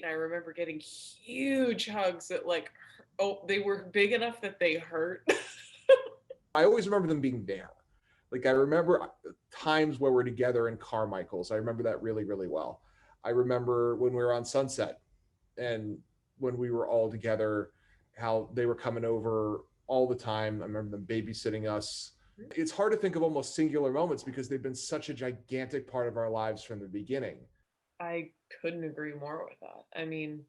I remember getting huge hugs that like, oh, they were big enough that they hurt. I always remember them being there. Like I remember times where we're together in Carmichael's. I remember that really, really well. I remember when we were on Sunset and when we were all together, how they were coming over all the time. I remember them babysitting us. It's hard to think of almost singular moments because they've been such a gigantic part of our lives from the beginning. I couldn't agree more with that. I mean,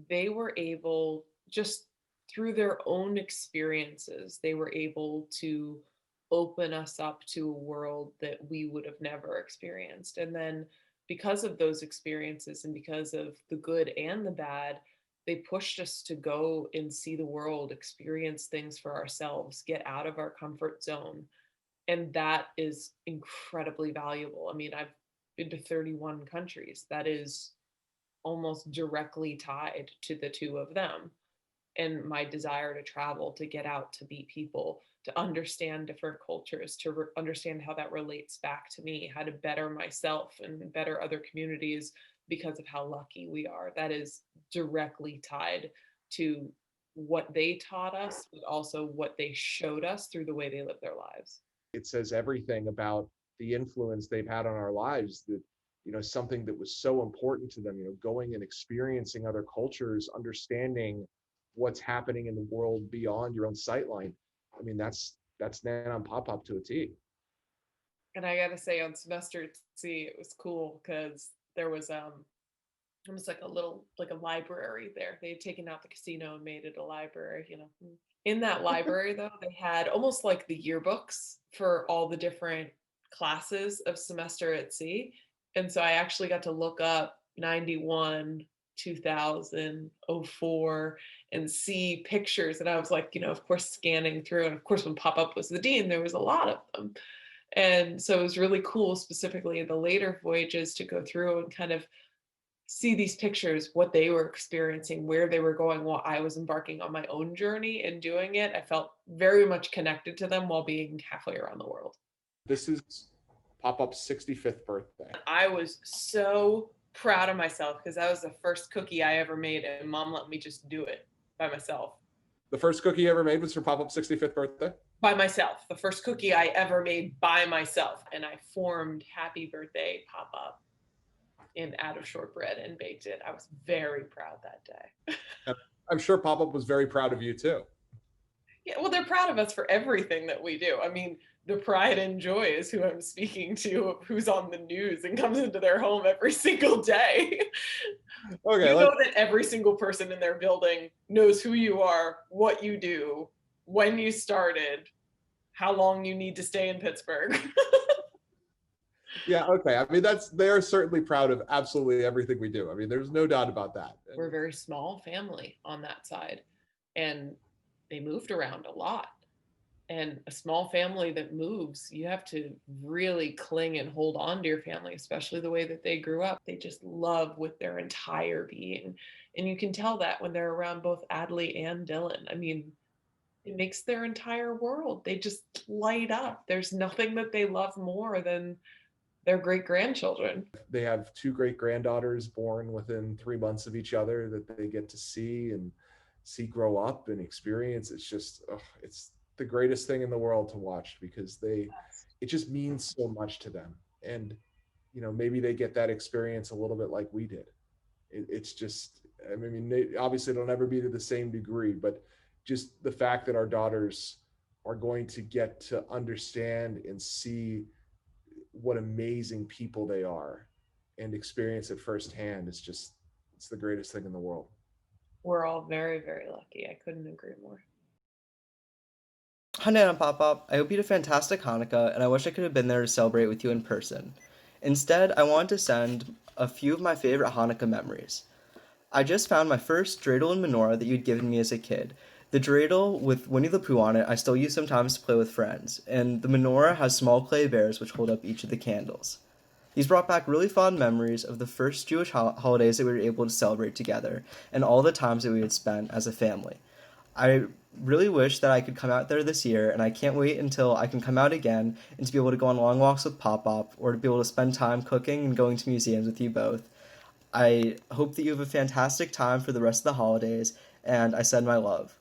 they were able, just through their own experiences, they were able to open us up to a world that we would have never experienced. And then because of those experiences and because of the good and the bad, they pushed us to go and see the world, experience things for ourselves, get out of our comfort zone. And that is incredibly valuable. I mean, I've been to 31 countries. That is almost directly tied to the two of them, and my desire to travel, to get out, to meet people, to understand different cultures, to understand how that relates back to me, how to better myself and better other communities because of how lucky we are. That is directly tied to what they taught us, but also what they showed us through the way they live their lives. It says everything about the influence they've had on our lives, that something that was so important to them, going and experiencing other cultures, understanding what's happening in the world beyond your own sightline. I mean, that's Nan on Popop to a T. And I gotta say, on semester C, it was cool because there was almost like a little, like a library there. They had taken out the casino and made it a library, you know. In that library though, they had almost like the yearbooks for all the different classes of semester at sea. And so I actually got to look up 91, 2000, 04, and see pictures. And I was like, of course, scanning through. And of course, when Pop-Up was the dean, there was a lot of them. And so it was really cool, specifically the later voyages, to go through and kind of see these pictures, what they were experiencing, where they were going while I was embarking on my own journey and doing it. I felt very much connected to them while being halfway around the world. This is Popop's 65th birthday. I was so proud of myself because that was the first cookie I ever made, and mom let me just do it by myself. The first cookie you ever made was for Popop's 65th birthday? By myself. The first cookie I ever made by myself. And I formed Happy Birthday Pop-Up in out of shortbread and baked it. I was very proud that day. I'm sure Popop was very proud of you too. Yeah, well, they're proud of us for everything that we do. I mean, the pride and joy is who I'm speaking to, who's on the news and comes into their home every single day. Okay, you know that every single person in their building knows who you are, what you do, when you started, how long you need to stay in Pittsburgh. Yeah, okay. I mean, they're certainly proud of absolutely everything we do. I mean, there's no doubt about that. We're a very small family on that side, and they moved around a lot. And a small family that moves, you have to really cling and hold on to your family, especially the way that they grew up. They just love with their entire being. And you can tell that when they're around both Adley and Dylan. I mean, it makes their entire world. They just light up. There's nothing that they love more than their great grandchildren. They have two great granddaughters born within 3 months of each other that they get to see grow up and experience. It's just, it's the greatest thing in the world to watch because it just means so much to them. And, maybe they get that experience a little bit like we did. It's just, I mean, obviously it'll never be to the same degree, but just the fact that our daughters are going to get to understand and see what amazing people they are and experience it firsthand is just, it's the greatest thing in the world. We're all very, very lucky. I couldn't agree more. Hi, Nan and Popop. I hope you had a fantastic Hanukkah, and I wish I could have been there to celebrate with you in person. Instead, I wanted to send a few of my favorite Hanukkah memories. I just found my first dreidel and menorah that you'd given me as a kid. The dreidel with Winnie the Pooh on it I still use sometimes to play with friends, and the menorah has small clay bears which hold up each of the candles. These brought back really fond memories of the first Jewish holidays that we were able to celebrate together, and all the times that we had spent as a family. I really wish that I could come out there this year, and I can't wait until I can come out again and to be able to go on long walks with Popop, or to be able to spend time cooking and going to museums with you both. I hope that you have a fantastic time for the rest of the holidays, and I send my love.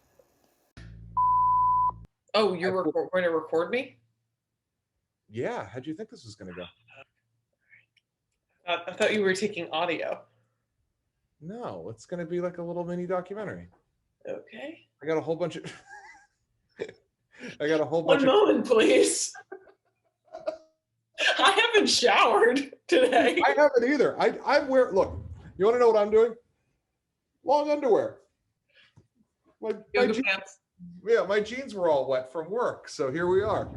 Oh, I you're will- going to record me? Yeah, how'd you think this was going to go? I thought you were taking audio. No, it's going to be like a little mini documentary. Okay. I got a whole bunch of. I got a whole bunch One of. moment, please. I haven't showered today. I haven't either. I'm wearing. Look, you want to know what I'm doing? Long underwear. My Yoga jeans, pants. yeah, my jeans were all wet from work, so here we are.